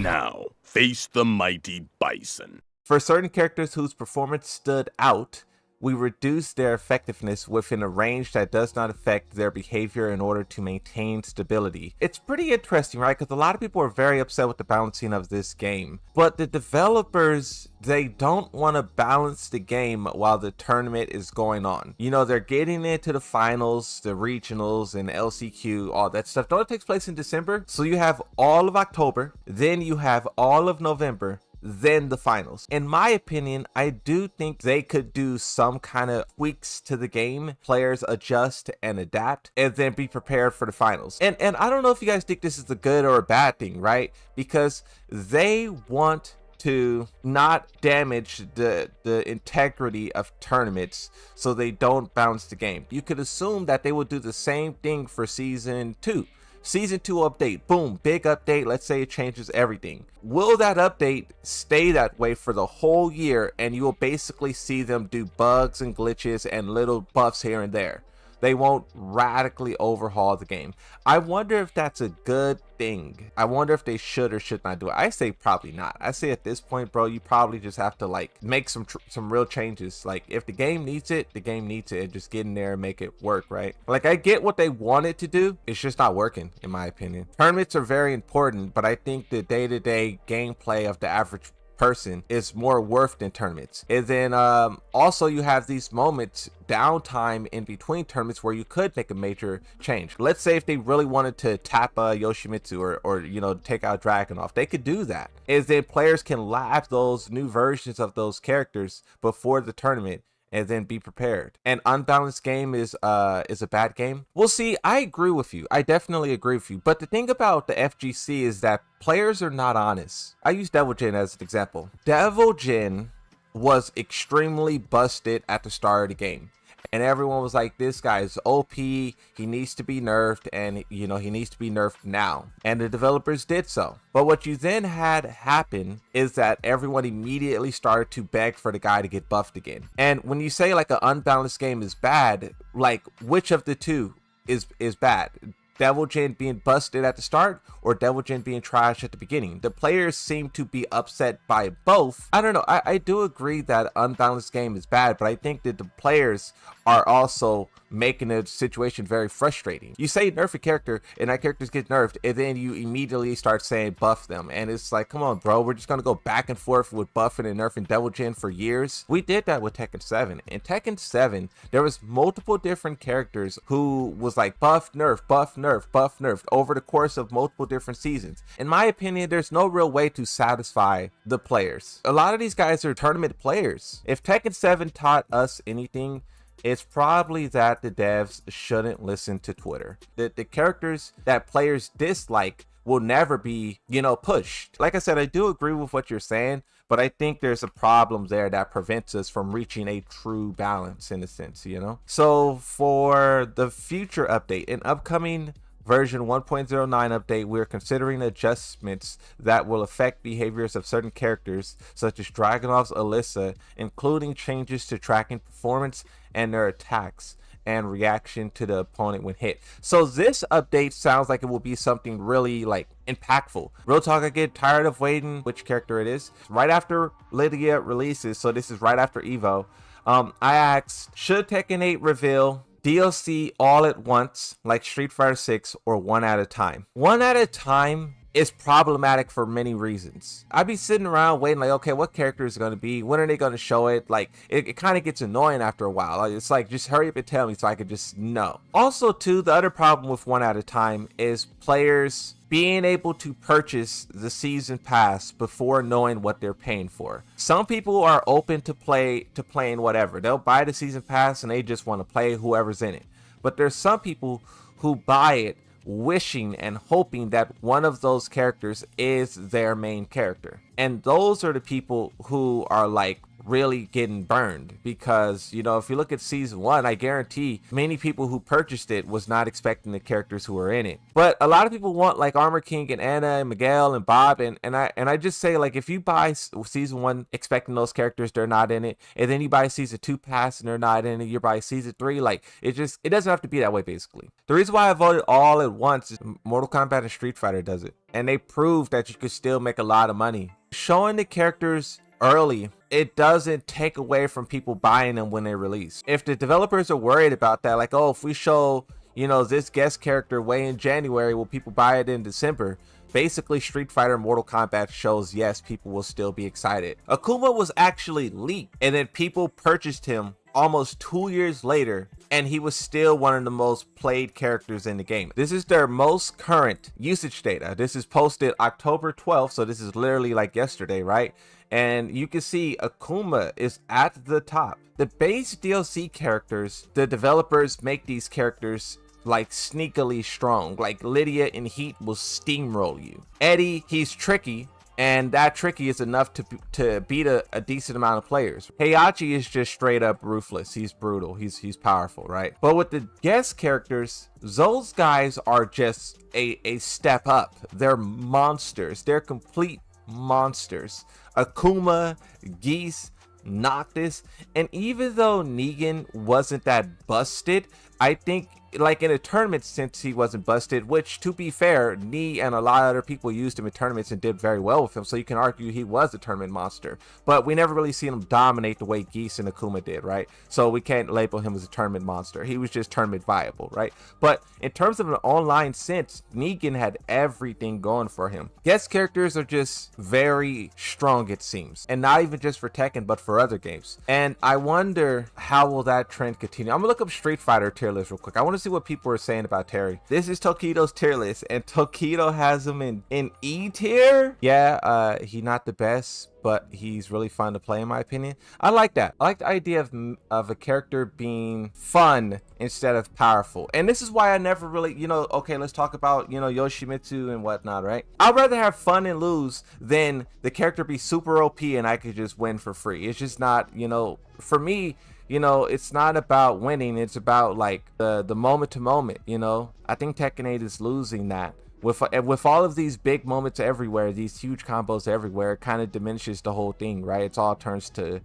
Now, face the mighty bison. For certain characters whose performance stood out, we reduce their effectiveness within a range that does not affect their behavior in order to maintain stability. It's pretty interesting, right? Because a lot of people are very upset with the balancing of this game. But the developers, they don't want to balance the game while the tournament is going on. You know, they're getting into the finals, the regionals, and LCQ, all that stuff. Don't it take place in December? So you have all of October, then you have all of November, then the finals. In my opinion, I do think they could do some kind of tweaks to the game, players adjust and adapt, and then be prepared for the finals. And I don't know if you guys think this is a good or a bad thing, right? Because they want to not damage the integrity of tournaments so they don't bounce the game. You could assume that they will do the same thing for season 2. Season 2 update, boom, big update. Let's say it changes everything. Will that update stay that way for the whole year, and you will basically see them do bugs and glitches and little buffs here and there? They won't radically overhaul the game. I wonder if that's a good thing. I wonder if they should or should not do it. I say probably not. I say at this point, bro, you probably just have to like make some real changes. Like if the game needs it, the game needs it, and just get in there and make it work, right? Like I get what they wanted to do. It's just not working, in my opinion. Tournaments are very important, but I think the day-to-day gameplay of the average person is more worth than tournaments. And then also you have these moments, downtime in between tournaments, where you could make a major change. Let's say if they really wanted to tap Yoshimitsu or you know, take out Dragunov, they could do that. Is then players can lab those new versions of those characters before the tournament and then be prepared. An unbalanced game is a bad game. We'll see. I agree with you. I definitely agree with you. But the thing about the FGC is that players are not honest. I use Devil Jin as an example. Devil Jin was extremely busted at the start of the game. And everyone was like, this guy is OP, he needs to be nerfed, and you know, he needs to be nerfed now. And the developers did so. But what you then had happen is that everyone immediately started to beg for the guy to get buffed again. And when you say like an unbalanced game is bad, like which of the two is bad? Devil Jin being busted at the start or Devil Jin being trash at the beginning? The players seem to be upset by both. I don't know. I do agree that unbalanced game is bad, but I think that the players are also making the situation very frustrating. You say nerf a character and that characters get nerfed, and then you immediately start saying buff them, and it's like, come on bro, we're just gonna go back and forth with buffing and nerfing Devil Jin for years. We did that with Tekken 7. In Tekken 7 there was multiple different characters who was like buff nerf, buff nerf, buff nerf over the course of multiple different seasons. In my opinion, there's no real way to satisfy the players. A lot of these guys are tournament players. If Tekken 7 taught us anything, it's probably that the devs shouldn't listen to Twitter. The characters that players dislike will never be, you know, pushed. Like I said, I do agree with what you're saying, but I think there's a problem there that prevents us from reaching a true balance in a sense, you know? So for the future update, an upcoming version 1.09 update, we're considering adjustments that will affect behaviors of certain characters such as Dragunov's Alyssa, including changes to tracking performance and their attacks and reaction to the opponent when hit. So this update sounds like it will be something really like impactful. Real talk, I get tired of waiting which character it is. Right after Lydia releases, so this is right after Evo, I asked, should Tekken 8 reveal DLC all at once like Street Fighter 6 or one at a time? One at a time is problematic for many reasons. I'd be sitting around waiting like, okay, what character is it going to be? When are they going to show it? Like, it kind of gets annoying after a while. Like, it's like, just hurry up and tell me so I could just know. Also, too, the other problem with one at a time is players being able to purchase the season pass before knowing what they're paying for. Some people are open to playing whatever. They'll buy the season pass and they just want to play whoever's in it. But there's some people who buy it wishing and hoping that one of those characters is their main character, and those are the people who are like really getting burned, because, you know, if you look at season 1, I guarantee many people who purchased it was not expecting the characters who were in it. But a lot of people want like Armor King and Anna and Miguel and Bob, and I just say, like, if you buy season 1 expecting those characters, they're not in it, and then you buy season 2 pass and they're not in it, you buy season 3, like, it doesn't have to be that way. Basically, the reason why I voted all at once is Mortal Kombat and Street Fighter does it, and they proved that you could still make a lot of money showing the characters early. It doesn't take away from people buying them when they release. If the developers are worried about that, like, oh, if we show, you know, this guest character way in January, will people buy it in December? Basically, Street Fighter and Mortal Kombat shows yes, people will still be excited. Akuma was actually leaked, and then people purchased him almost 2 years later, and he was still one of the most played characters in the game. This is their most current usage data. This is posted October 12th, so this is literally like yesterday, right? And you can see Akuma is at the top. The base DLC characters, the developers make these characters like sneakily strong. Like Lydia in Heat will steamroll you. Eddie, he's tricky, and that tricky is enough to beat a decent amount of players. Heihachi is just straight up ruthless. He's brutal. He's powerful, right? But with the guest characters, those guys are just a step up. They're monsters. They're complete monsters. Akuma, Geese, Noctis, and even though Negan wasn't that busted, I think, like, in a tournament sense, he wasn't busted, which, to be fair, Nee and a lot of other people used him in tournaments and did very well with him, so you can argue he was a tournament monster. But we never really seen him dominate the way Geese and Akuma did, right? So we can't label him as a tournament monster. He was just tournament viable, right? But in terms of an online sense, Negan had everything going for him. Guest characters are just very strong, it seems, and not even just for Tekken, but for other games. And I wonder, how will that trend continue? I'm gonna look up Street Fighter tier list real quick. I want to see what people are saying about Terry. This is Tokido's tier list, and Tokido has him in E tier. Yeah, he's not the best, but he's really fun to play in my opinion. I like that. I like the idea of a character being fun instead of powerful. And this is why I never really, you know, okay, let's talk about, you know, Yoshimitsu and whatnot, right? I'd rather have fun and lose than the character be super OP and I could just win for free. It's just not, you know, for me, you know, it's not about winning. It's about like the moment to moment, you know. I think Tekken 8 is losing that. With all of these big moments everywhere, these huge combos everywhere, it kind of diminishes the whole thing, right? It's all turns to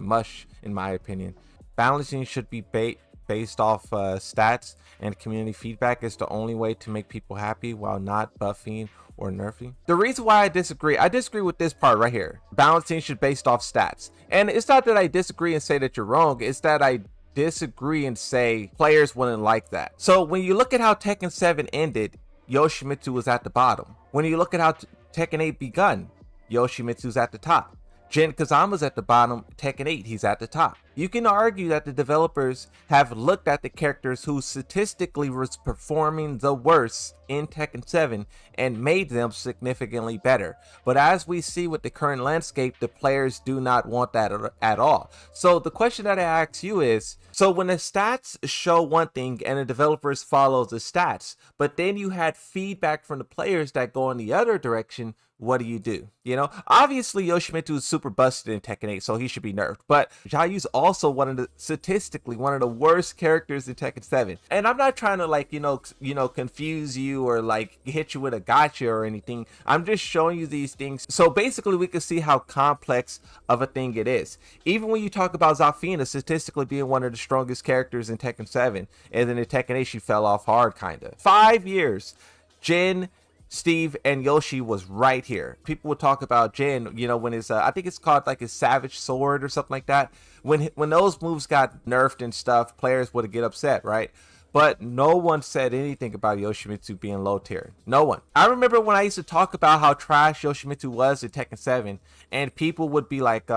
mush, in my opinion. Balancing should be based off stats, and community feedback is the only way to make people happy while not buffing or nerfing. The reason why I disagree with this part right here. Balancing should be based off stats. And it's not that I disagree and say that you're wrong, it's that I disagree and say players wouldn't like that. So when you look at how Tekken 7 ended, Yoshimitsu was at the bottom. When you look at how Tekken 8 begun, Yoshimitsu's at the top. Jin Kazama's at the bottom, Tekken 8, he's at the top. You can argue that the developers have looked at the characters who statistically was performing the worst in Tekken 7 and made them significantly better. But as we see with the current landscape, the players do not want that at all. So the question that I ask you is, so when the stats show one thing and the developers follow the stats, but then you had feedback from the players that go in the other direction, what do? You know, obviously Yoshimitsu is super busted in Tekken 8, so he should be nerfed. But Jayu's also statistically one of the worst characters in Tekken 7. And I'm not trying to like, you know, confuse you or like hit you with a gotcha or anything. I'm just showing you these things. So basically we can see how complex of a thing it is. Even when you talk about Zafina statistically being one of the strongest characters in Tekken 7, and then in Tekken 8 she fell off hard kinda. 5 years. Jin, Steve, and Yoshi was right here. People would talk about Jin, you know, when his I think it's called like his Savage Sword or something like that. When those moves got nerfed and stuff, players would get upset, right? But no one said anything about Yoshimitsu being low tier. No one. I remember when I used to talk about how trash Yoshimitsu was in Tekken 7, and people would be like,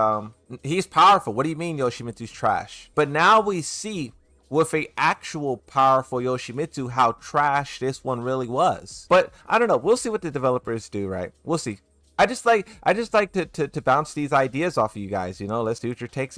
he's powerful. What do you mean Yoshimitsu's trash? But now we see with a actual powerful Yoshimitsu how trash this one really was. But I don't know, we'll see what the developers do, right? We'll see. I just like to bounce these ideas off of you guys, you know. Let's see what your takes